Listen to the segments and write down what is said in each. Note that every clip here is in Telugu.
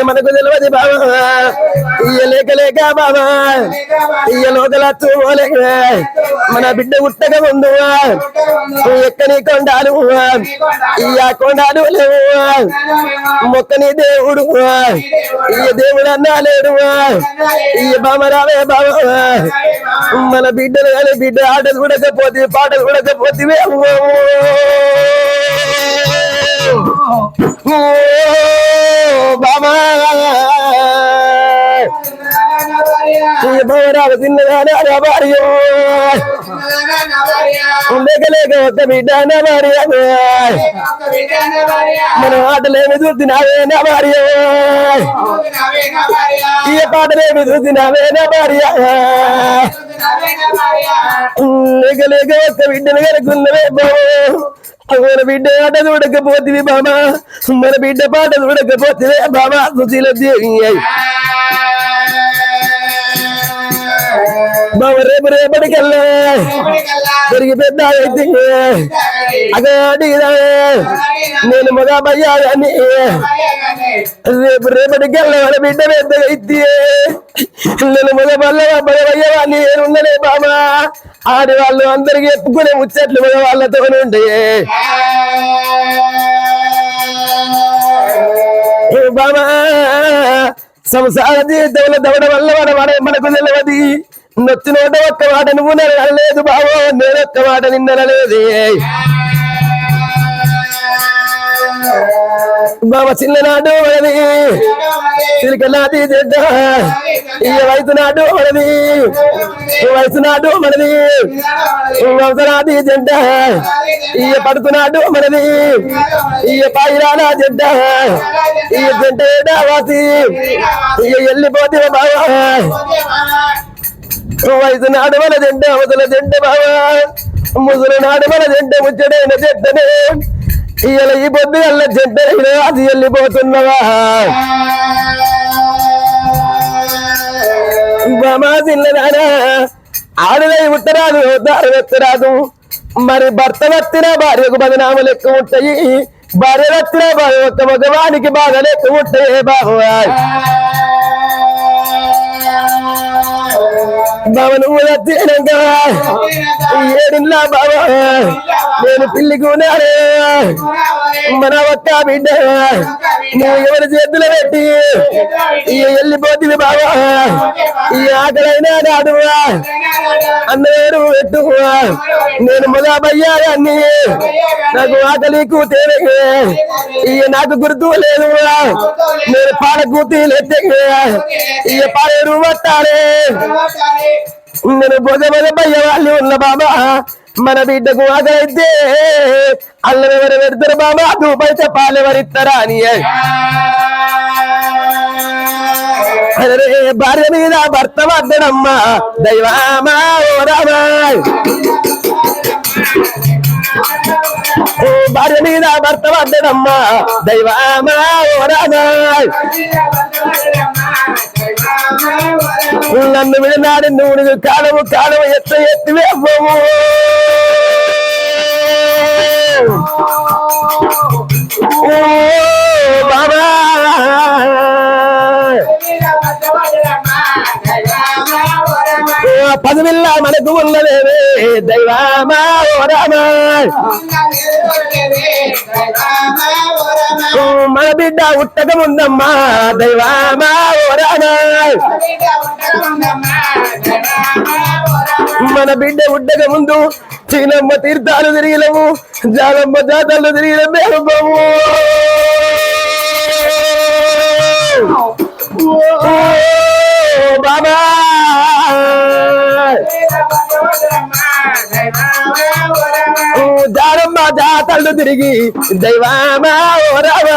మనకు తెలియదు బాబా లేక లేక బాబా లోకలచ్చు మన బిడ్డ ఉట్టక ముందు ఎక్కని కొండాలు కొండాలు లేవు మొక్కని దేవుడు దేవుడు అన్నా లేడు బాబా రావే బాబా మన బిడ్డలు కానీ బిడ్డ ఆటలు కూడకపోతే పాటలు కూడకపోతే బాబా తిన్నదాన భార్య ఉండలేక ఒక బిడ్డ భార్య మన ఆటలేమి చూసినావే నా భార్య ఈ పాటలేమి చూసినావే నా భార్య లేక ఒక బిడ్డను కనుకున్నవే బాబు మన బిడ్డ ఆట చూడకపోతే బాబా మన బిడ్డ పాట చూడకపోతే బాబా సుశీల దేవి బాబా రేపు రేపటికల్లా తిరిగి పెద్ద అయితే అగడిగా నేను మగ బయ్యాలని రేపు రేపటికల్లా మన బిడ్డ పెద్దగా అయితే నేను మగ బయ్యవాన్ని నేనున్ననే బాబా ఆడవాళ్ళు అందరికి ఎప్పుకునే ముచ్చట్లు మగ వాళ్ళతో ఉండే బాబా సంసార జీవితంలో దవడ వల్ల మనకు తెలియదు నొచ్చి నోట ఒక్క మాట నువ్వు నెరలేదు బాబో నేను ఒక్క మాట నిన్నలేదు బాబా చిన్ననాడు మనది చిలికనాది చెడ్డ ఈ వయసు నాడు మనది వయసు నాడు మనది వంశనాది చెడ్డ ఈ పడుతున్నాడు మనది ఈ పైరానా చెడ్డ ఈ జంట వాసి ఇక వెళ్ళిపోతే బాబా వయసు నాడు మన జంట అవతల జంట బాబా ముసలి నాడు మన జంట ముచ్చడైన చెడ్డనే ఇవాళ ఈ పొద్దు వల్ల జంట అది వెళ్ళిపోతున్నవా బామా చిన్నదానా ఆడలై ఉత్తరాదు దారి వెత్తరాదు మరి భర్త వత్తిన భార్యకు బదనామలు ఎక్కువ ఉంటాయి భార్య వత్తిన భార్య ఒక్క మగవానికి బాధలు ఎక్కువ ఉంటాయి బాబా బాబా నువ్వు వచ్చినాక ఏడిల్లా బాబా నేను పిల్లికున్నానే మన ఒక్క బిడ్డ నువ్వు ఎవరి చేతులు పెట్టి వెళ్ళిపోతుంది బాబా ఈ ఆకలైనా నాడు అన్నవేరు పెట్టు నేను మొదల బయ్యాన్ని నాకు ఆకలి కూతేనే నాకు గుర్తు లేదు నేను పాల కూతీలెత్తే ఇక పాలేరు పట్టాలే నేను బొగ బయ్య వాళ్ళు ఉన్న బాబా మన బిడ్డకు ఆకలైతే అల్లరెవరు పెడతారు బాబా దూపైతే పాలెవరిస్తారా అని భార్య మీద భర్త వద్దడమ్మా దైవామా ఓ రామా భార్య మీద భర్త వద్దడమ్మా దైవామా ఓ రామా నన్ను విడనాడు నువ్వు కాలము కాలము ఎత్తివే పోవు బాబా పదవిల్లా మనకు ఉన్నదేవే దైవామా ఓ రామా మన బిడ్డ ఉట్టక ముందమ్మా దైవామా ఓ రామా మన బిడ్డ ఉట్టక ముందు చీనమ్మ తీర్థాలు తిరిగినము జాలమ్మ జాతరలు తిరిగిన మేమము బాబా జాలమ్మ జాతరలు తిరిగి దైవామా ఓ రామా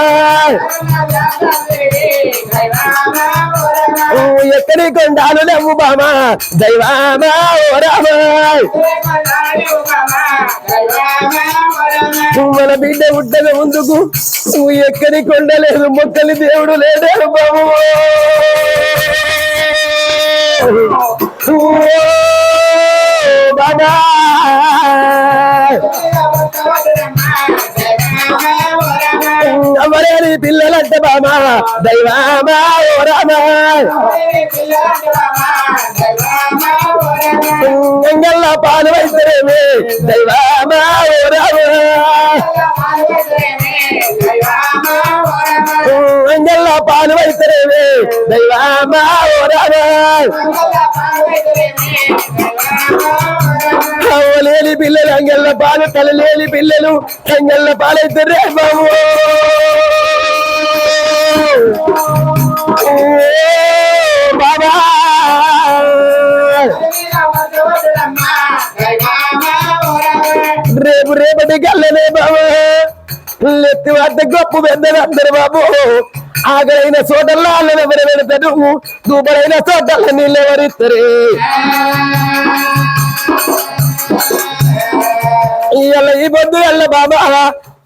ఎక్కడి కొండాలు లేవు బామా దైవామా ఓ రామా మన బిడ్డ ఉట్టక ముందుకు నువ్వు ఎక్కడి కొండలేదు మొక్కలి దేవుడు లేడే బాబు బాబా ఎవరేని పిల్లలంటే బామా దైవామా ఓ రామా ఎంగల్ల పాలు వైతరేమే దైవామా ఓ రామా ఎంగల్ల పాలు వైతరేమే దైవామా ఓ రామా లేని పిల్లలు అంగళ్ళ పాలు తల లేని పిల్లలు అంగళ్ళ పాలైతరే బాబు బాబా రేపు రేపటి గల్లనే బాబా లెత్తి వాటి గొప్ప పెద్దలు అందరు బాబు ఆగలైన చోటల్లో అల్లని ఎవరు పెడతారు దూపలైన చోటల్లో నీళ్ళు ఎవరిస్తారు ఇవాళ ఈ పొద్దు వెళ్ళ బాబా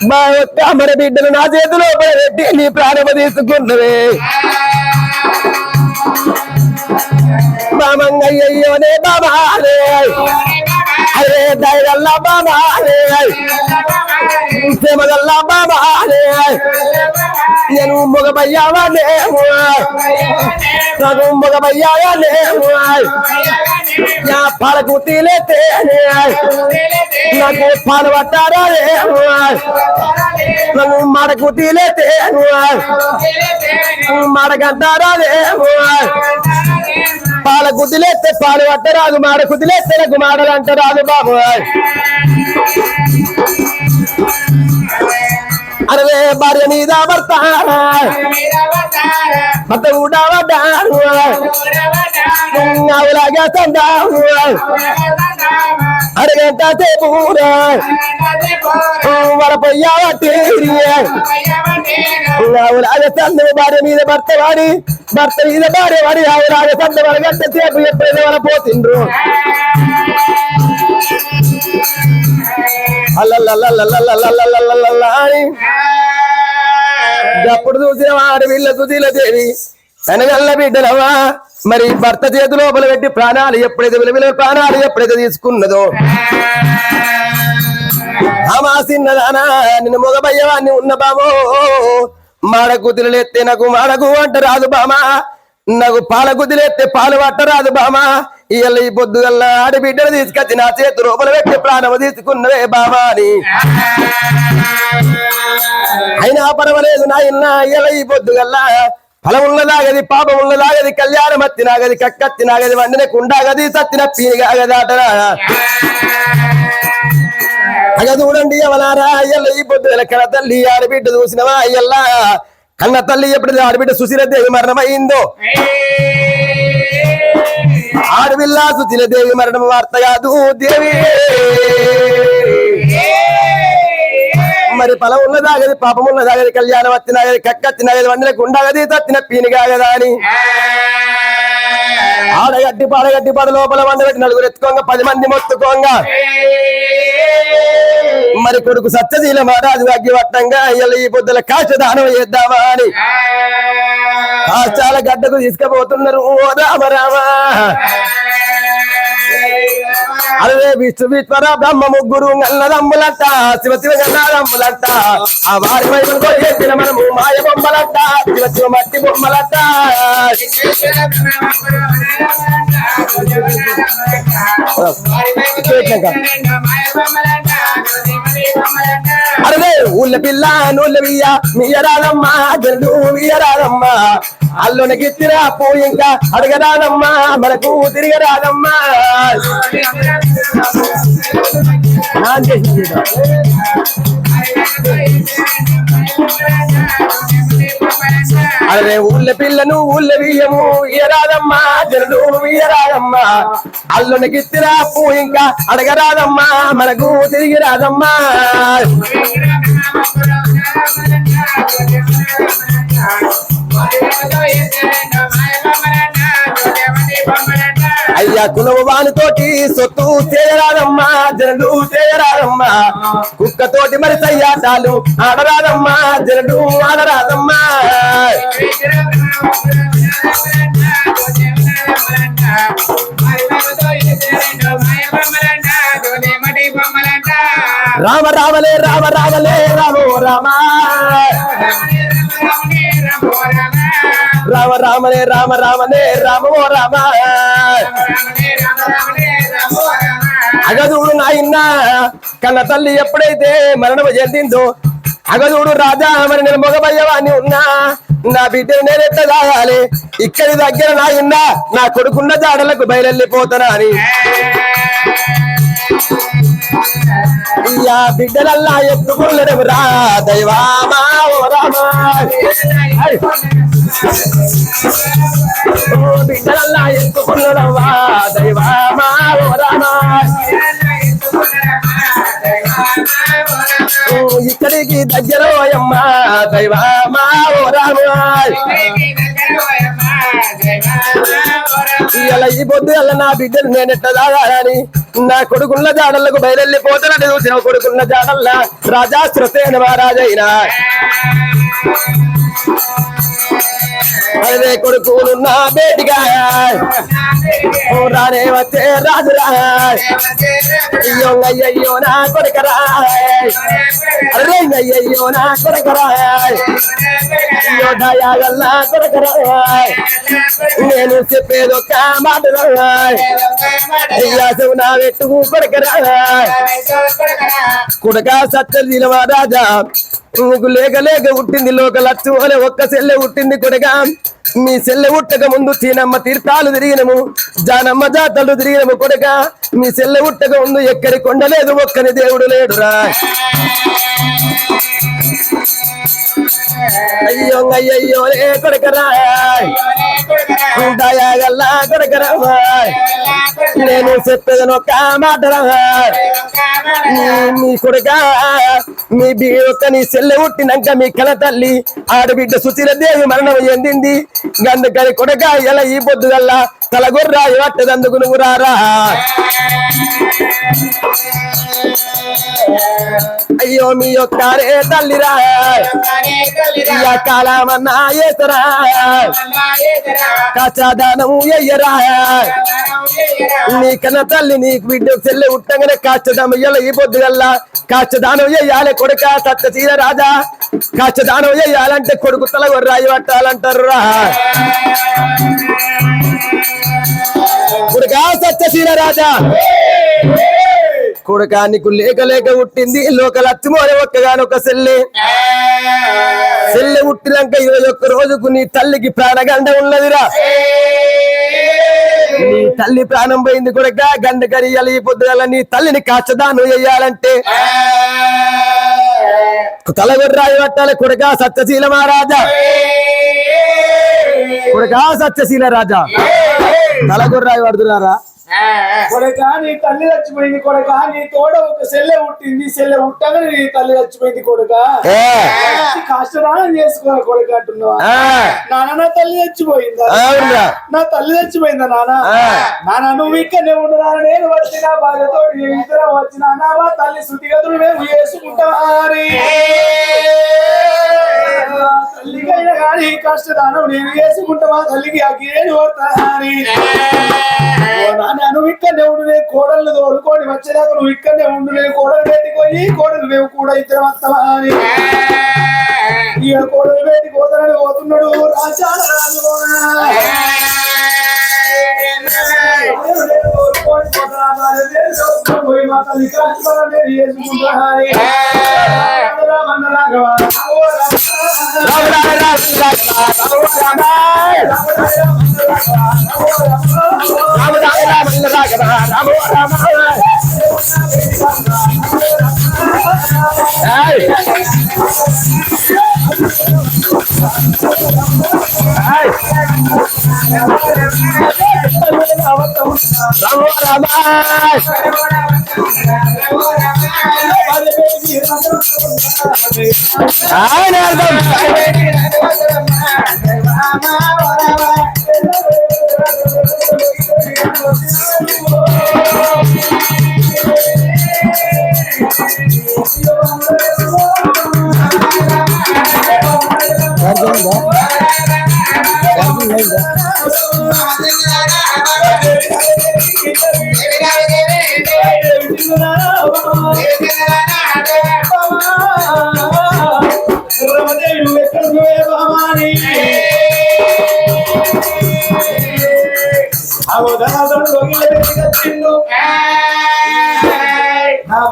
మా యొక్క మన బిడ్డలు నా చేతిలో పెట్టి నీ ప్రాణము తీసుకున్నవే బామంగయ్యోనే బాబా అరే దయగల్ల బాబా ప్రేమగల్ల బాబా నేను మొగబయ్యావానేమో నాకు మొగబయ్యావానేమో నా పాలకు తీలేతే నాకు పాలు పట్టారా నన్ను మడకు తీలేతే మడకంటారా పాల గుద్దిలేస్తే పాలు పట్టరాదు మాడ కుదిలేస్తే నాకు మాడలు అంటారాదు బాబు అరే భార్య మీద భర్త భర్త కూడా పడ్డాను అవులాగా తందాము అరగంట సేపు వరపయ్యావట్టి అవులాగా తందు భార్య మీద భర్త వాడి భర్త మీద భార్య వాడి అవులాగా తంద వరగంట సేపు ఎప్పుడైనా వరపోతుండ్రు అప్పుడు చూసిన వాడి వీళ్ళ సుశీల దేవి వెనగల్ల బిడ్డలవా మరి భర్త చేతి లోపల పెట్టి ప్రాణాలు ఎప్పుడైతే విలువ ప్రాణాలు ఎప్పుడైతే తీసుకున్నదో అమా సిన్నదానా నిన్ను మొగబయ్యవాన్ని ఉన్న బాబో మాడ కుదిలేస్తే నాకు మాడకు అంట రాదు బామా నాకు పాల కుదిలేస్తే పాలు పట్టరాదు బామా ఇవాళ ఈ పొద్దుగల్లా ఆడబిడ్డను తీసుకొచ్చి నా చేతి రూపలు పెట్టి ప్రాణము తీసుకున్నవే బాబా అని అయినా పర్వాలేదు నాయన ఇవాళ ఈ పొద్దుగల్లా ఫలం ఉన్నదాగది పాపం ఉన్నదాగది కళ్యాణం అత్తినాగది కక్కత్తినాగది వండిన కుండాగది సత్తిన పీనిగాగదాటరా అగ చూడండి ఎవలారా అయ్యల్ల ఈ పొద్దుగల కన్న తల్లి ఆడబిడ్డ చూసినవా అయ్యల్లా కన్న తల్లి ఎప్పుడు ఆడబిడ్డ సుశీల దేవి మరణమైందో ఆడపిల్ల సుశీల దేవి మరణం వార్త కాదు దేవి మరి ఫలం ఉన్నదాగది పాపం ఉన్నదాగది కళ్యాణం వచ్చినాగది కక్కచ్చినాగది వండలకు ఉండగది తత్తిన పీనిగాగదా అని ఆడగడ్డి పాడగడ్డి పాడ లోపల వండబెట్టి నలుగురు ఎత్తుకోంగ 10 మంది మొత్తుకోంగా మరి కొడుకు సత్యశీల మహారాజు అగ్గివట్టంగా ఇవాళ ఈ పొద్దుల కాశదానం చేద్దామా అని కాశాల గడ్డకు తీసుకుపోతున్నారు ఓ రామ రామ అరే విష్ణు విశ్వర బ్రహ్మ ముగ్గురు నల్లదమ్ములంట శివ శివ గన్నాదమ్ములంట ఆ వారి వైపు కొట్టేసిన మనము మాయ బొమ్మలంట శివ శివ మట్టి బొమ్మలంట అరే ఊళ్ళ పిల్ల నూళ్ళ వియ్య మీయరాదమ్మా జల్లు మీయరాదమ్మా అల్లునికి తిరాపు ఇంకా అడగరాదమ్మా మనకు తిరగరాదమ్మా అరే ఊళ్ళ పిల్లను ఊళ్ళ బియ్యము ఇయరాదమ్మా జల్లు ఇయరాదమ్మా అల్లునికి తిరాపు ఇంకా అడగరాదమ్మా మనకు తిరిగి రాదమ్మా అయ్యా కులము వానితోటి సొత్తు చేయరాదమ్మా జనడు చేయరాదమ్మా కుక్కతోటి మరి సయ్యాటాలు ఆడరాదమ్మా జనడు ఆడరాదమ్మా రామ రామలే రామ రామలే రామో రామ రామ రామనే రామ రామనే రామో రామ అగదుడు నాయన్న కన్న తల్లి ఎప్పుడైతే మరణం చెందిందో అగదుడు రాజా మరి నేను మగబయ్యవాన్ని ఉన్నా నా బిడ్డను నేను ఎట్లా తాగాలి ఇక్కడి దగ్గర నాయన్న నా కొడుకున్న జాడలకు బయలుపోతానా అని ఇయ్యా బిడ్డలల్లా ఎత్తుకున్నడం రా దైవామా ఓ రామా బిడ్డలల్లా ఎత్తుకున్నడవా దైవామా ఓ రామా ఇక్కడికి దగ్గర అమ్మ దైవామా ఓ రామా ఇలా ఈ పొద్దు అలా నా బిడ్డలు నేను ఎట్లా తాగాలని నా కొడుకున్న జాడలకు బయలుపోతానని చూసిన కొడుకున్న జాడల్లా రాజా శ్రుతేన మహారాజైనా అదే కొడుకులున్న బేటిగా రానే వచ్చే రాజురా అయ్యో అయ్యో నా కొడుకరా అరే అయ్యో నా కొడుకరా అయ్యో దయాగల్లా కొడుకరా నేను చెప్పేది ఒక మాట అయ్యా నా వెట్టుకు కొడుకరా కొడుక సత్యశీల మహారాజా నీకు లేక లేక పుట్టింది లోక లచ్చు అనే ఒక్క సెల్లె పుట్టింది కొడుక మీ సెల్లె పుట్టక ముందు చీనమ్మ తీర్థాలు తిరిగినము జానమ్మ జాతలు తిరిగినము కొడుక మీ సెల్లె పుట్టక ముందు ఎక్కడి కొండలేదు ఒక్కని దేవుడు లేడురా అయ్యో అయ్యయ్యో రే కొడుకరా దయాగల్లా కొడుకరా నేను చెప్పేదని ఒక మాటరా మీ కొడుక మీ ఒక్క నీ సెల్లె పుట్టినాక మీ కల తల్లి ఆడబిడ్డ సుశీలదేవి మరణం చెందింది గందుకని కొడుక ఎలా ఈ పొద్దుగల్లా తలగొర్రా పట్టదందుకు నువ్వు రారా అయ్యో మీ యొక్క తల్లిరా కాలమన్నా ఏతరా కాచాదానము ఎయ్యరా నీ కన్న తల్లి నీకు బిడ్డ చెల్లె ఉట్టంగానే కాచదానం ఇయ్యాల ఈ పొద్దుగల్లా కాచదానం ఎయ్యాలి కొడుక సత్యశీల రాజా కాచదానం ఎయ్యాలంటే కొడుకు తలగొర్రాయి పట్టాలంటారు రా కొడుక సత్యశీల రాజా కొడుక నీకు లేక లేక పుట్టింది లోక లక్ష్మోనే ఒక్కగానొక సెల్లె పుట్టినాక 21 రోజుకు నీ తల్లికి ప్రాణగండ ఉన్నదిరా నీ తల్లి ప్రాణం పోయింది కొడుక గండ కరియాలి ఈ పొద్దుగల నీ తల్లిని కాచదానం చేయాలంటే తలగొర్రాయి పట్టాలి కొడుక సత్యశీల మహారాజా కొడుక సత్యశీల రాజా తలగొర్రాయి పడుతున్నారా కొడక నీ తల్లి చచ్చిపోయింది కొడక నీ తోడ ఒక సెల్లె పుట్టింది సెల్లె పుట్టగానే నీ తల్లి చచ్చిపోయింది కొడక కష్టదానం చేసుకోవాలి కొడక అంటున్నావా నాన్న నా తల్లి చచ్చిపోయిందా నా తల్లి చచ్చిపోయిందా నాన్న నువ్వు ఇక్కడనే ఉండరా నేను వచ్చిన భార్యతో ఇద్దరం వచ్చిన మా తల్లి శుద్ధిగతులు మేము చేసుకుంటామని తల్లికైనా కానీ కష్టదానం నేను చేసుకుంటా మా తల్లికి అగ్గిరేను పడతాని నువ్వు ఇక్కడనే ఉండు నేను కోడళ్ళు తోడుకొని వచ్చేదాకా నువ్వు ఇక్కడనే ఉండు నేను కోడలు బయటికి పోయి కోడలు మేము కూడా ఇద్దరం వస్తామా అని ఇక కోడలు బయటికి పోతానని పోతున్నాడు రాజా పోయి మా తల్లి నేను చేసుకుంటా రమదేవి ఎక్కడ నా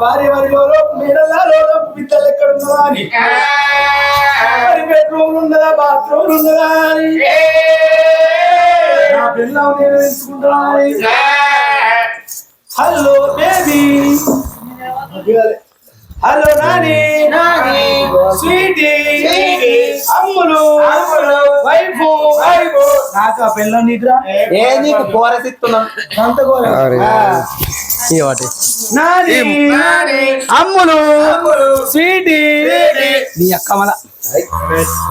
భార్య వరిలో నీడల్లో పిల్లలు ఎక్కడ ఉన్నదా అని మరి బెడ్రూమ్ ఉన్నదా బాత్రూమ్ ఉన్నదా అని నా పిల్లలు నేను ఎంచుకుంటున్నా. Hello baby, hello Nani, sweetie, Ammulu, wife, నాకు ఆ పిల్లలు నీకురా ఏ నీకు కోరసిస్తున్నాం అంత ఘోరం. నాని, అమ్ములు, స్వీటీ, నీ అక్క మల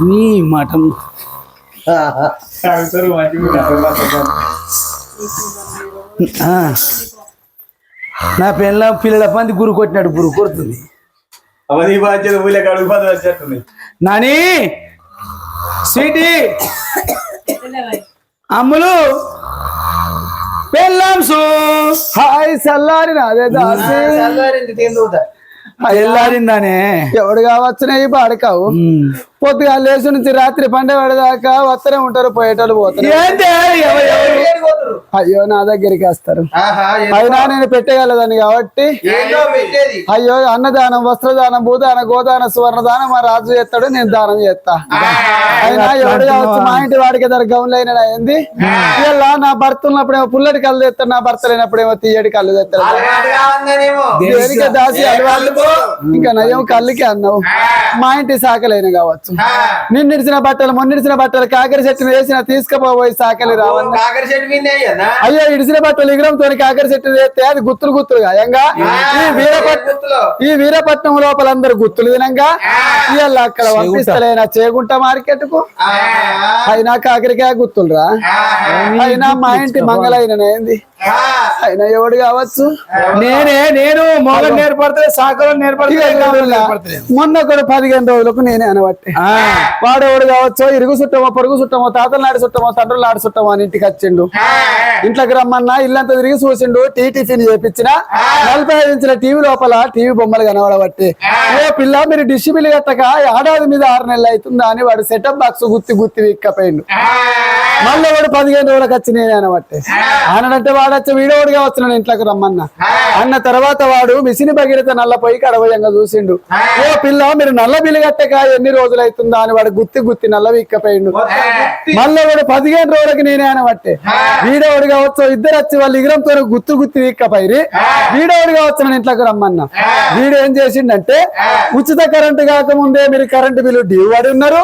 నీ మఠం నా పిల్లల పంది గురు కొట్టినాడు, గురు కొడుతుంది. అవన్నీ బాధ్యత ఊళ్ళకి అడుగు వచ్చేస్తుంది. నాని, స్వీటీ, అమ్ములు, పెళ్ళాంసు, హాయ్ సల్లారి నాదే దాసి ఎల్లారిందానే ఎవడు కావచ్చునే పాడకావు. పొద్దుగా లేచి నుంచి రాత్రి పండే పడేదాకా వస్తూనే ఉంటారు, పోయేటోళ్ళు పోతారు. అయ్యో నా దగ్గరికి వస్తారు, అయినా నేను పెట్టగలదని కాబట్టి. అయ్యో అన్నదానం, వస్త్రదానం, భూదానం, గోదానం, సువర్ణదానం మా రాజు చేస్తాడు, నేను దానం చేస్తా. అయినా ఎవడు కావచ్చు, మా ఇంటి వాడికి దగ్గర గౌన్లైన ఏంది ఇలా నా భర్త ఉన్నప్పుడేమో పుల్లటి కళ్ళు తెస్తాడు, నా భర్త లేనప్పుడేమో తీయడి కళ్ళు తెస్తాడు. దేనికే దాసి అలవాళ్ళు, ఇంకా నయం కళ్ళకి అన్నావు. మా ఇంటి సాకలైన కావచ్చు, నిన్నిడిచిన బట్టలు మొన్నిడిచిన బట్టలు కాకరి చెట్టును వేసిన తీసుకుపోయి సాకలి రావన్నా. అయ్యో ఇడిసిన బట్టలు విగ్రహంతో కాకరి చెట్టు వేస్తే అది గుత్తులు గుత్తులు గాయంగా. ఈ వీరపట్నం లోపల అందరు గుత్తులు తినంగా ఇవాళ అక్కడ పంపిస్తలేనా చేగుంట మార్కెట్ కు. అయినా కాకరికాయ గుత్తులు రా, అయినా మా ఇంటి మంగళైన ఏంది. అయినా ఎవడు కావచ్చు, నేను మొగలు నేర్పడితే సాకలు నేర్పడితే మొన్న కూడా 15 రోజులకు నేనే అనబట్టి. వాడెవడు కావచ్చు, ఇరుగు చుట్టమో పొరుగు చుట్టమో తాతల నాడు చుట్టమో తండ్రుల నాడు చుట్టమో అని ఇంటికి వచ్చిండు. ఇంట్లోకి రమ్మన్నా ఇల్లంతా తిరిగి చూసిండు, టిఫిన్ చేపించిన 45 ఇంచుల టీవీ లోపల టీవీ బొమ్మలు కనబడబట్టి. ఏ పిల్ల మీరు డిష్ బిల్లు కట్టక ఏడాది మీద 6 నెలలు అవుతుందా అని వాడు సెటప్ బాక్స్ గుత్తి గుత్తి విక్కపోయిండు. మళ్ళీ వాడు 15 రోజులకు వచ్చి నేనే అనబట్టి. అనంటే వాడు వచ్చి వీడోడుగా వచ్చినాడు ఇంట్లోకి రమ్మన్నా. అన్న తర్వాత వాడు మిషన్ భగీరథ నల్ల పోయి కడవయంగా చూసిండు. ఓ పిల్ల మీరు నల్ల బిల్లు కట్టక ఎన్ని రోజులు అవుతుందా అని వాడు గుత్తి గుత్తి నల్ల విక్కపోయిండు. మళ్ళీ వాడు 15 రోజులకి నేనే అనబట్టే. వీడోడు కావచ్చు, ఇద్దరు వచ్చి వాళ్ళ ఇగ్రంతో గుత్తు గుత్తి విక్కపోయి వీడోడు కావచ్చు ఇంట్లోకి రమ్మన్నా. వీడు ఏం చేసిండంటే, ఉచిత కరెంటు కాకముందే మీరు కరెంటు బిల్లు డ్యూ పడి ఉన్నారు,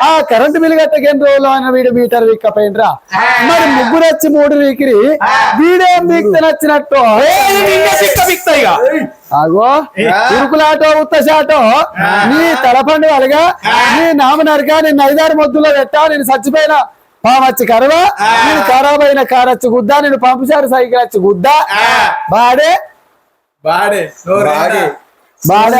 ఆ కరెంటు బిల్లు కట్టక ఎన్ని రోజులు అని వీడు మీటర్ విక్కపోయినరా. మరి ముగ్గురు వచ్చి 3 వీకిరి వీడేం వీక్తే నచ్చినట్టు ఆగో ఉరుకులాటో ఉత్తశాటో నీ తలపండి వాళ్ళగా నీ నామనరగా నిన్ను 5-6 మొద్దులో పెట్టా. నేను చచ్చిపోయిన పామచ్చి కరవా, నేను ఖరాబ్ అయిన కారచ్చి గుద్దా, నేను పంపుచారు సైకిల్ వచ్చి గుద్దా. బాడే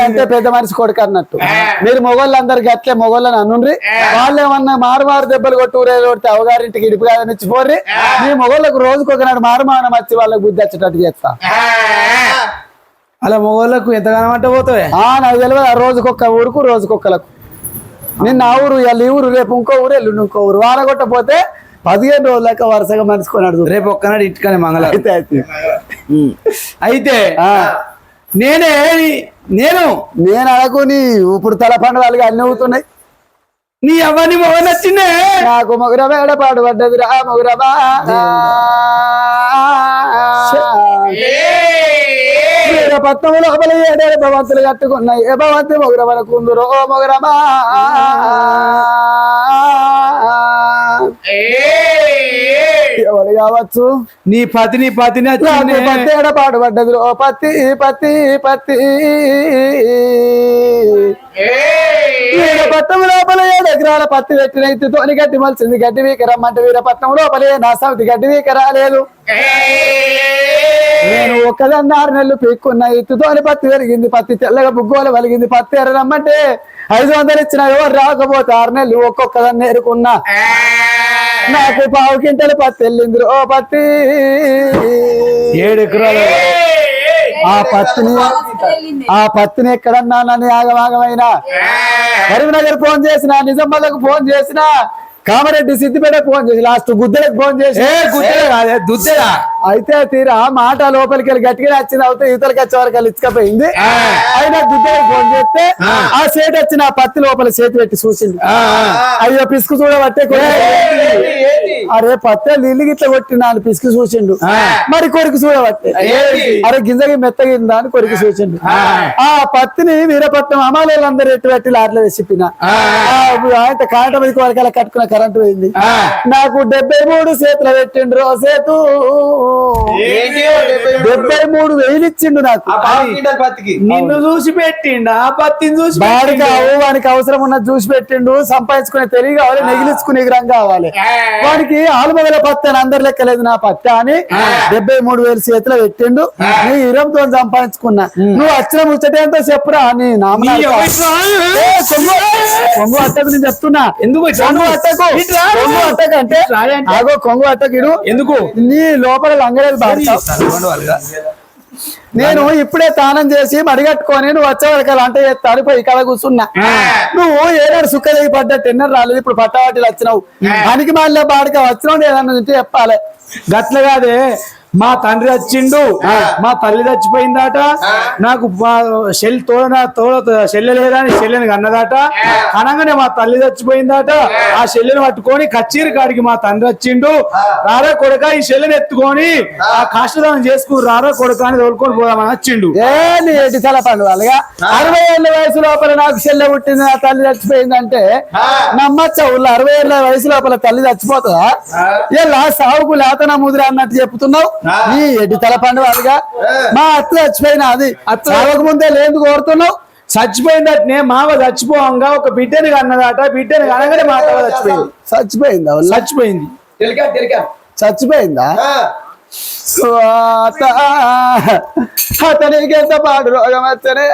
అంటే పెద్ద మనిషి కొడుకు అన్నట్టు. మీరు మొగోళ్ళందరు గట్లే మొగోళ్ళని అనుండ్రి. వాళ్ళు ఏమన్నా మారు దెబ్బలు కొట్టి ఊరేది కొడితే అవగారింటికి ఇడుపు కాదని ఇచ్చిపోర్రి. మీ మొగోళ్ళకు రోజుకు ఒకనాడు మారుమానం వచ్చి వాళ్ళకి బుద్ధి వచ్చేటట్టు చేస్తా. అలా మొగోళ్ళకు ఎంతగానో అంటే పోతాయి. నాకు తెలియదు, రోజుకొక్క ఊరుకు రోజుకొక్కలకు. నిన్న ఆ ఊరు ఈ ఊరు, రేపు ఇంకో ఊరు, ఎల్లుండి ఇంకో ఊరు. వారగొట్టపోతే 15 రోజులక వరుసగా మనిషికొన్నాడు. రేపు ఒక్కనాడు ఇటుకనే మంగళ అయితే నేను అడగు నీ ఇప్పుడు తల పండుగలు అన్ని అవుతున్నాయి. నీ అవన్నీ మొగ నచ్చిందే. నాకు మొగురమా ఎడపాడు పడ్డది రా మొగురమా. వీరపట్నం లోపల 7 భవంతులు కట్టుకున్నాయి. ఏ భవంతి మొగురమన కుందురో మొగురమా. ఎవరు కావచ్చు, నీ పతి పత్తి ఎడపాటు పడ్డది రో పత్తి పత్తి పత్తి. వీరపట్నం లోపల 7 ఎకరాల పత్తి పెట్టిన ఇత్తుతోని గడ్డి మలిసింది. గడ్డి వీక రమ్మంటే వీరపట్నం లోపలే నా సమితి గడ్డి వీక రాలేదు. నేను ఒక్కదాన్ని 6 నెలలు పీక్కున్న ఇత్తుతోని పత్తి పెరిగింది. పత్తి తెల్లగా బుగ్గోలు వలిగింది. పత్తి ఎర్రమ్మంటే 500 ఇచ్చిన ఎవరు రాకపోతే 6 నెలలు ఒక్కొక్కదాన్ని ఎరుకున్నా. నాకు 1/2 క్వింటాలు పత్తి వెళ్ళింది ఓ పత్తి. 7 ఎకరాలు ఆ పత్తిని ఎక్కడన్నా నన్ను ఆగమాగమైనా కరీంనగర్ ఫోన్ చేసిన నిజామాబాద్కు ఫోన్ చేసిన కామారెడ్డి సిద్దిపేట ఫోన్ చేసి లాస్ట్ గుద్దెలకు ఫోన్ చేసి దుద్దెలా అయితే తీరా మాట లోపలికి వెళ్ళి గట్టిగా వచ్చింది అవుతే ఇవతలకి వచ్చే వరకు ఇచ్చకపోయింది అయినా గుద్దెలకు ఫోన్ చేస్తే ఆ సేటు వచ్చిన ఆ పత్తి లోపల చేతి పెట్టి చూసింది అయ్యో పిసుకు చూడబట్టే అరే పత్తే నీళ్ళు గిట్ల కొట్టినాను పిసుకు చూసిండు మరి కొరికి చూడబట్టే అరే గింజకి మెత్తగిందా అని కొరికి చూసిండు ఆ పత్తిని వీరపట్నం అమాలేళ్ళందరూ ఎట్టు పెట్టి లాట్లో వేసిపిన ఆయన కాంట మీదకి వరకలా కట్టుకున్న కరెంట్ పోయింది నాకు 73 చేతులు పెట్టిండ్రు సేతు 73,000 ఇచ్చిండు నాకు నిన్ను చూసి పెట్టిండు ఆ పత్తిని చూసి వాడికి వానికి అవసరం ఉన్నది చూసి పెట్టిండు సంపాదించుకునే తెలివి కావాలి నెగిలించుకునే రంగు కావాలి వాడికి ఆలుమగల పత్తి అని అందరు లెక్కలేదు నా పత్తి అని 73,000 చేతిలో పెట్టిండు నీ ఇరంతో సంపాదించుకున్నా నువ్వు వచ్చిన ముచ్చటేంతో చెప్పురా అని కొంగు అట్టకు నేను చెప్తున్నా ఎందుకు కొంగు అట్టకు కొంగు అట్టకు అంటే ఆగో కొంగు అట్టకు ఇడు ఎందుకు నీ లోపల లంగలేదు బాగా నేను ఇప్పుడే స్నానం చేసి మడిగట్టుకొని నువ్వు వచ్చే వరకు అంటే చేస్తాను పోయి ఇక్కడ కూర్చున్నా నువ్వు ఏనాడు సుక్కదగి పడ్డట్టు ఎన్నో రాలేదు ఇప్పుడు పట్టవాటిలు వచ్చినావు దానికి మళ్ళీ బాడిక వచ్చినావు ఏదన్నా ఉంటే చెప్పాలి గట్ల కాదే మా తండ్రి వచ్చిండు మా తల్లి చచ్చిపోయిందట నాకు చెల్లె లేదని చెల్లెని అన్నదట అనగానే మా తల్లి చచ్చిపోయిందట ఆ చెల్లెని పట్టుకొని కచ్చీరి కాడికి మా తండ్రి వచ్చిండు రారా కొడుక ఈ చెల్లెని ఎత్తుకొని ఆ కాష్టదానం చేసుకుని రారా కొడుక అని తోలుకొని పోదామని వచ్చిండు ఏంటి తల పండు వాళ్ళగా 60 ఏళ్ళ వయసు లోపల నాకు చెల్లె పుట్టింది నా తల్లి చచ్చిపోయిందంటే నమ్మచ్చా ఊళ్ళో 60 ఏళ్ళ వయసు లోపల తల్లి చచ్చిపోతుందా ఇలా సాగుకు లేతన ముదిరా అన్నట్టు చెప్తున్నావు నీ ఎడ్డి తల పండు వాళ్ళగా మా అత్త చచ్చిపోయినా అది సాగక ముందే లేదు కోరుతున్నావు చచ్చిపోయిందటనే మావ చచ్చిపోవంగా ఒక బిడ్డని అన్నదట బిడ్డని అనగానే మా తల చచ్చిపోయింది చచ్చిపోయిందా చచ్చిపోయిందా అతనికి ఎంత పాడు రోగం వచ్చనే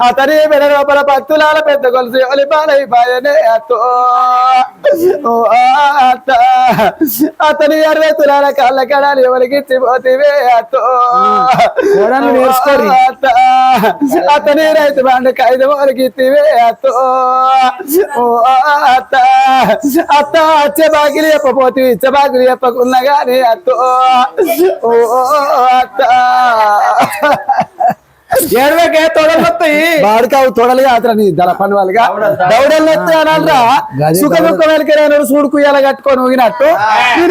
అతని మెడ లోపల భక్తులాల పెద్ద కొలిసి ఒలిపాలైపాయనే అతని 60 తులాల కాళ్ళ కడాలి ఎవరికి ఇచ్చిపోతివే నేర్చుకోరు అతని రైతు బాండ ఖైదు ఎవరికి ఇచ్చివే అత్త వచ్చే బాగిలి చెప్పపోతే ఇచ్చే బాగిలి చెప్పకున్నా గానీ అత్త ఎడవకే తొడలు వస్తాయి బాడికావు తొడలుగా అతను నీ దళ పని వాళ్ళుగా దౌడలు వస్తాయి అనరా సుఖ దుఃఖ వెలికైనా సుడుకు ఇలా కట్టుకొని ఊగినట్టు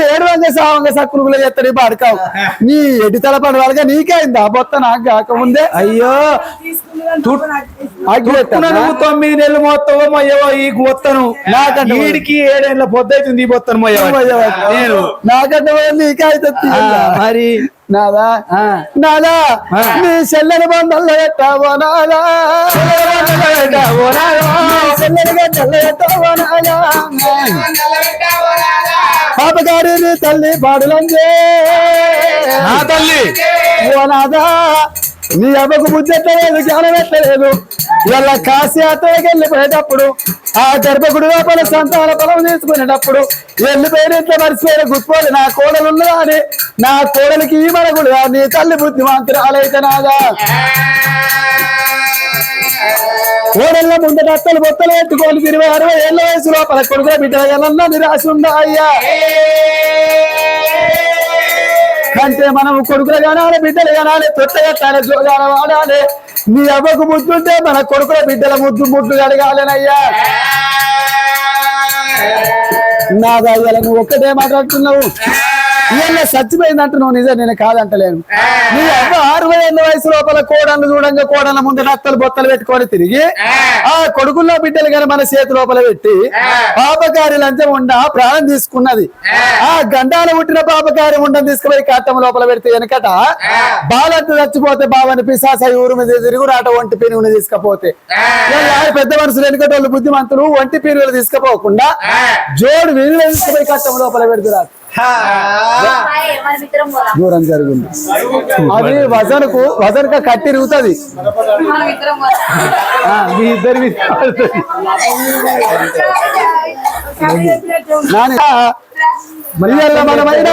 నేను 7 సావంగా సక్కులు చేస్తాడు బాడికావు నీ ఎడి తల పని వాళ్ళగా నీకైందా బొత్త నాకు కాకముందే అయ్యో నువ్వు 9 నెలలు మొత్తం మొయ్యవో ఈ మొత్తను నాకంటే వీడికి 7 ఏళ్ళ పొద్దుతుంది ఈ మొత్తం నేను నాకంటే నీకే అవుతుంది మరి నాదా నీ చెల్లెని బంధంలో పెట్టావో నాదా చెల్లెని గంటల్లో పెట్టావో నాదా పాపగారి నీ తల్లి పాడులంజే నా తల్లి ఓ నాదా నీ అమ్మకు బుద్ధెట్టలేదు జ్ఞానం ఎట్టలేదు ఇలా కాశీ యాత్రకి వెళ్ళిపోయేటప్పుడు ఆ గర్భగుడి లోపల సంతాన పొలం తీసుకునేటప్పుడు వెళ్ళిపోయిన ఇంట్లో మరిచిపోయిన గుర్తుపోయి నా కోడలు ఉన్నదా అని నా కోడలికి ఈ మనగుడు నీ తల్లి బుద్ధిమంతురాలైతే నాదా కోడళ్ళ ముందట అత్తలు బొత్తలు ఎత్తుకొని 60 ఏళ్ళ వయసు లోపల కొడుకుల బిడ్డ ఎలా నిరాశ ఉందా అయ్యా కంటే మనం కొడుకులు కానాలి బిడ్డలు కానాలి తొట్ట కట్టాలి జోగాల వాడాలి నీ అవ్వకు ముద్దుంటే మన కొడుకుల బిడ్డల ముద్దు కడగాలనయ్యా నాదా ఇలా నువ్వు ఒక్కటే మాట్లాడుతున్నావు ఇవన్నీ చచ్చిపోయిందంటే నువ్వు నిజం నేను కాదంటలేను నీ అవ్వ 60 ఏళ్ళ వయసు లోపల కోడళ్ళు చూడంగా కోడళ్ళ ముందు నత్తలు బొత్తలు పెట్టుకొని తిరిగి ఆ కొడుకుల్లో బిడ్డలు కానీ మన చేతి లోపల పెట్టి పాపకారి లంచం ఉండ ప్రాణం తీసుకున్నది ఆ గండాల పుట్టిన పాపకారి ఉండని తీసుకుపోయి కట్టం లోపల పెడితే వెనకట బాలంత చచ్చిపోతే బావని పిశాస ఊరు మీద తిరుగురాట ఒంటి పీనుగుని తీసుకపోతే పెద్ద మనుషులు వెనకట వాళ్ళు బుద్ధిమంతులు ఒంటి పీనుగులు తీసుకుపోకుండా జోడు వీళ్ళు తీసుకుపోయి కట్టం లోపల పెడుతున్నారు దూరం జరిగింది అది వజన్కు కట్టి తిరుగుతుంది మీ ఇద్దరి మనమైన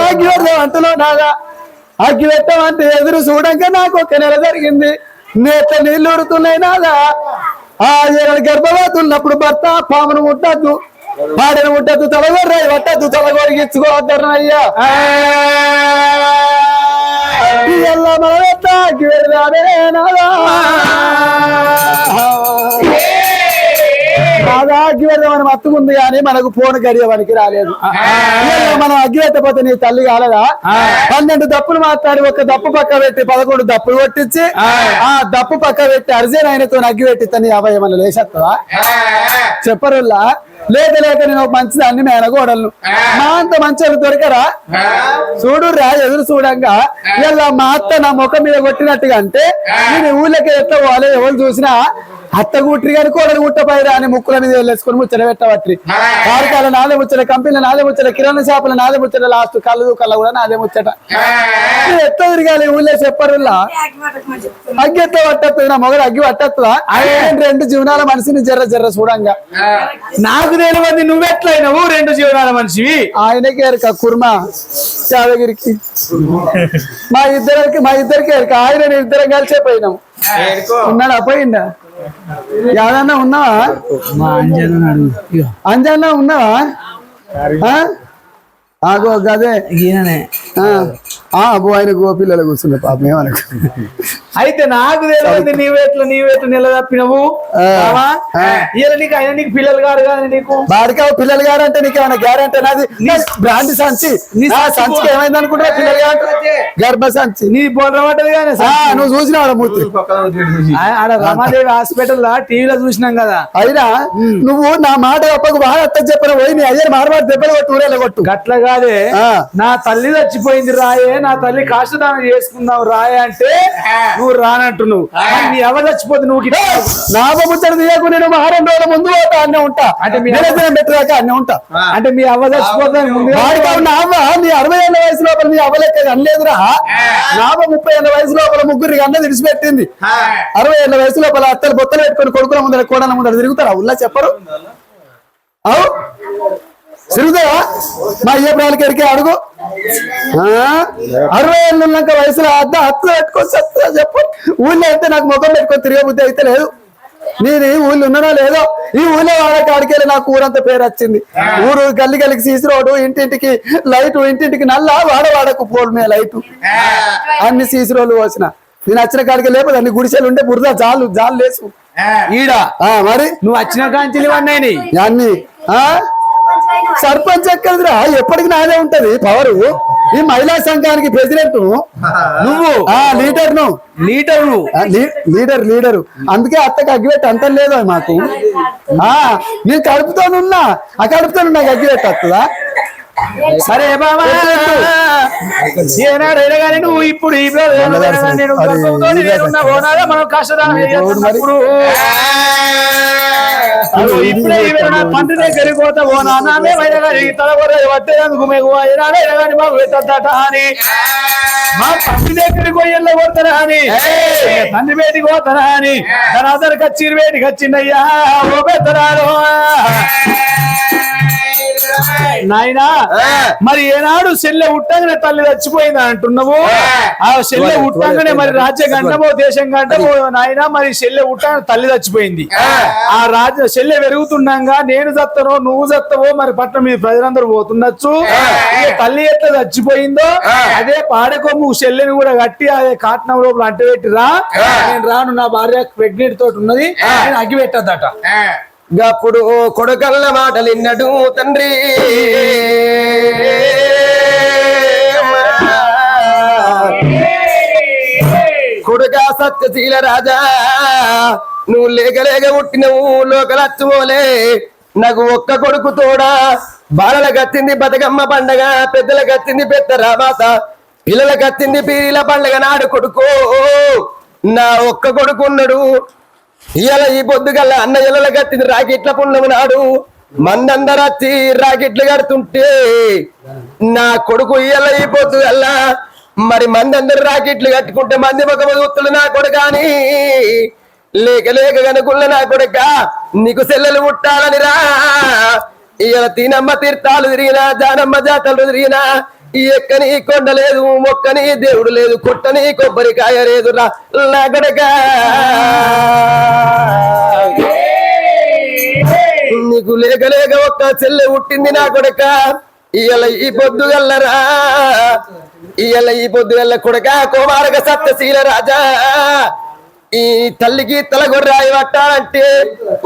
అంటున్నావు నాగా అగ్గి పెట్టమంటే ఎదురు చూడంగా నాకు ఒక నెల జరిగింది. నేత నీళ్లు ఉడుతున్నాయి నాదా. ఆ గర్భవతి ఉన్నప్పుడు భర్త పామును ముట్టద్దు, పాడను ముట్టద్దు, తలగొర్రాయి పట్టద్దు, తలగొరిగించుకోవద్దరు అయ్యా. అగ్గి పెడదానే నాదా. బాగా అగ్గి పెడదామని మత్తుకుంది కానీ మనకు ఫోన్ గడియవానికి రాలేదు. మనం అగ్గి పెట్టకపోతే నీ తల్లి కాలదా? 12 దప్పులు మాట్లాడి ఒక దప్పు పక్క పెట్టి 11 దప్పులు కొట్టించి ఆ దప్పు పక్క పెట్టి అర్జెన్ ఆయనతో అగ్గి పెట్టిస్తా నీ అబ్బాయి ఏమన్నా లేచేస్తావా? చెప్పరుల్లా. లేక నేను మంచిదాన్ని మేనగోడలను మా అంత మంచి దొరకరా? చూడు రా ఎదురు చూడంగా ఇలా మా అత్త నా ముఖం మీద కొట్టినట్టుగా అంటే నేను ఊళ్ళకి ఎట్లా పోవాలి? ఎవరు చూసినా అత్త గుట్రి కానీ కోడలు గుట్టపైరా అని ముక్కుల మీద వెళ్ళేసుకొని ముచ్చట పెట్టబట్టి కార్కాల నాదే ముచ్చట, కంపెనీల నాదే ముచ్చట, కిరాణా షాపుల నాదే ముచ్చట, లాస్ట్ కళ్ళు కూడా నాదే ముచ్చట. ఎట్లా తిరగాలి ఊళ్ళో చెప్పరుల్లా? అగ్గి ఎట్లా పట్టేస్తుంది? నా మొగడు అగ్గి పట్టేస్తుందా? 2 జీవనాల మనిషిని జర్ర చూడంగా నాకు తెలియదు. నువ్వెట్లయినావు 2 జీవనాల మనిషివి? ఆయనకి ఎరక కుర్మా యాదగిరికి మా ఇద్దరికి ఎరక. ఆయన ఇద్దరం కలిసే పోయినాము. ఉన్నాడా? పోయిందా? యాదన్నా ఉన్నావా? అంజన్నా ఉన్నావా? ఆగో గదే ఆయన గోపిల్లలు కూర్చున్నా పాపం ఏమనకు. అయితే నాకు తెలియదు నీవేట్లు నిల తప్పినవు. నీకు అయినా నీకు పిల్లలు గారు కానీ నీకు బాడికావు పిల్లలు గారు అంటే నీకు ఏమైనా గ్యారెంటీ? నాది బ్రాండ్ సంచి. నీ సంచికి ఏమైంది అనుకుంటా? పిల్లలు గారు గర్భ సంచి నీ బోర్ర పడ్డది కానీ నువ్వు చూసినావు మూర్తి ఆడ రమాదేవి హాస్పిటల్ టీవీలో చూసినాం కదా. అయినా నువ్వు నా మాట అప్పకు బాగా అర్థం చెప్పిన పోయి నీ అయ్యని మారవాడు దెబ్బలు కొట్టు ఊరేళ్ళ కొట్టు. గట్ల కాదే, నా తల్లి చచ్చిపోయింది రాయే, నా తల్లి కాష్టదానం చేసుకుందాం రాయే అంటే నువ్వు రానంటున్నావు. నీ ఎవరు చచ్చిపోతే నువ్వు నాభముచ్చడు తీయకు. నేను 6 రోజుల ముందు పోతా అన్నీ ఉంటా అంటే మీ పెట్టాక అన్నీ ఉంటా అంటే మీ అవ్వ చచ్చిపోతే నావ నీ 60 ఏళ్ళ వయసు లోపల నీ అవ్వలేక అనలేదురా. నావ 30 ఏళ్ళ వయసు లోపల ముగ్గురికి అన్న విడిచిపెట్టింది. 60 ఏళ్ళ వయసు లోపల అత్తలు బొత్తలు పెట్టుకొని కొడుకుల ముందర కోడల ముందర తిరుగుతారా? ఉల్లా చెప్పరు. అవు తిరుగుతావా? మా అయ్య ప్రాణికి అడుగు. 60 ఏళ్ళు ఉన్నాక వయసులో హత్తులు పెట్టుకొని సత్తుగా చెప్పు. ఊళ్ళో అయితే నాకు ముఖం పెట్టుకొని తిరిగే బుద్ధి అయితే లేదు. నేను ఊళ్ళో ఉన్నానో లేదో ఈ ఊళ్ళో వాడకి అడికెళ్ళి నాకు ఊరంతా పేరు వచ్చింది. ఊరు గల్లికి సీసీ రోడ్డు, ఇంటింటికి లైటు, ఇంటింటికి నల్ల, వాడకు పోల్ మీద లైటు, అన్ని సీసీ రోడ్లు పోసిన. నేను వచ్చిన కాడికి లేకపోతే అన్ని గుడిసెలు ఉంటే బురద జాలు లేసు ఈడ. మరి నువ్వు వచ్చిన కాంచెలు ఇవన్నీ అన్ని సర్పంచ్ ఎక్కడిదిరా? ఎప్పటికి నాదే ఉంటది పవరు. ఈ మహిళా సంఘానికి ప్రెసిడెంట్ నువ్వు, లీడరు. అందుకే అత్తకి అగ్గిపెట్టి అంతం లేదు మాకు. నేను కడుపుతోనున్నా, ఆ కడుపుతోనున్నా అగ్గిపెట్టి వస్తుందా? సరే బాబా, ఏనాడైనా కానీ నువ్వు ఇప్పుడు మనం కష్టదానం చేస్తున్నప్పుడు పంట దగ్గరికి పోతా ఓ నాన్నమే తలగొర్రెందుకు మేము ఏనాడైనా కానీ మాకు పెట్టద్దట అని మా పంట దగ్గరికి పోయి వెళ్ళబోతారా అని తండ్రి వేటికి పోతారా అని తన అతను కచ్చిరి వేటికి వచ్చిందయ్యా ఓ పెద్దరాడు. నాయనా మరి ఏనాడు చెల్లె ఉట్టంగానే తల్లి చచ్చిపోయింది అంటున్నావు. ఆ చెల్లె ఉట్టంగానే మరి రాజ్య గంటమో దేశం గంటమో నాయనా మరి చెల్లె ఉట్టంగా తల్లి చచ్చిపోయింది. ఆ రాజ్య చెల్లె పెరుగుతుండగా నేను చత్తనో నువ్వు చత్తవో మరి పట్ల మీ ప్రజలందరూ పోతుండొచ్చు. తల్లి ఎట్లా చచ్చిపోయిందో అదే పాడకొమ్ము చెల్లెని కూడా కట్టి అదే కాటనం లోపల అంట పెట్టిరా. నేను రాను, నా భార్య ప్రెగ్నెంట్ తోటి ఉన్నది, నేను అగ్గి పెట్టద్దట. అప్పుడు కొడుకల్ల మాటలు విన్నడు తండ్రి. కొడుక సత్యశీల రాజా, నువ్వు లేక పుట్టినవు లోకలచ్చుకోలే. నాకు ఒక్క కొడుకు తోడా, బాలలకు వచ్చింది బతుకమ్మ పండగ, పెద్దలకు వచ్చింది పెద్ద రామాత, పిల్లలకు వచ్చింది పీరీల పండగ నాడు కొడుకు. నా ఒక్క కొడుకు ఉన్నాడు. ఇవాళ ఈ పొద్దుగల్ల అన్న ఇళ్ళ కట్టింది రాకెట్ల పుణ్యము నాడు మందందరు వచ్చి రాకెట్లు కడుతుంటే నా కొడుకు ఇవాళ ఈ పొద్దుగల్ల మరి మందందరు రాకెట్లు కట్టుకుంటే మంది ఒక ఉత్తులు నా కొడుకాని లేక కనుకున్న నా కొడుక నీకు సెల్లెలు పుట్టాలని రా. ఇవాళ తీనమ్మ తీర్థాలు తిరిగినా, జానమ్మ జాతలు తిరిగినా, ఎక్కని కొండ లేదు, మొక్కని దేవుడు లేదు, కొట్టని కొబ్బరికాయ లేదు రా నా కొడక. నీకు లేక లేక ఒక్క చెల్లె పుట్టింది నా కొడక. ఇయ్యాల ఈ పొద్దుగల్లరా, ఇయ్యాల ఈ పొద్దుగల్ల కొడక కుమారక సత్యశీల రాజా. ఈ తల్లికి తలగొర్రాయి పట్టాలంటే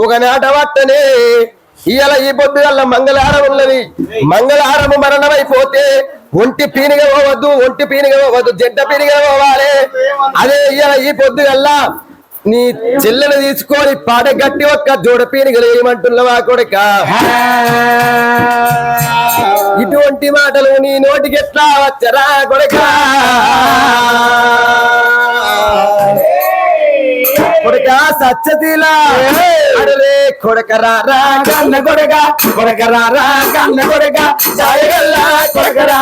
ఒక నాట పట్టనే. ఇయ్యాల ఈ పొద్దుగల్ల మంగళహారం ఉన్నది. మంగళహారము మరణమైపోతే ఒంటి పీనిగా పోవద్దు, ఒంటి పీనిగా పోవద్దు, జంట పీనిగా పోవాలి. అదే ఇయ్యాల ఈ పొద్దుగల్లా నీ చెల్లెను తీసుకొని పాట గట్టి ఒక్క జోడ పీనిగలు ఏమంటున్నావా కొడక. ఇటువంటి మాటలు నీ నోటికి ఎట్లా వచ్చరా కొడక. కొడక సచ్చతిలా అడరే కొడక రారా కన్న కొడక, కొడక రారా కన్న కొడక, జాయగల్లా కొడకరా.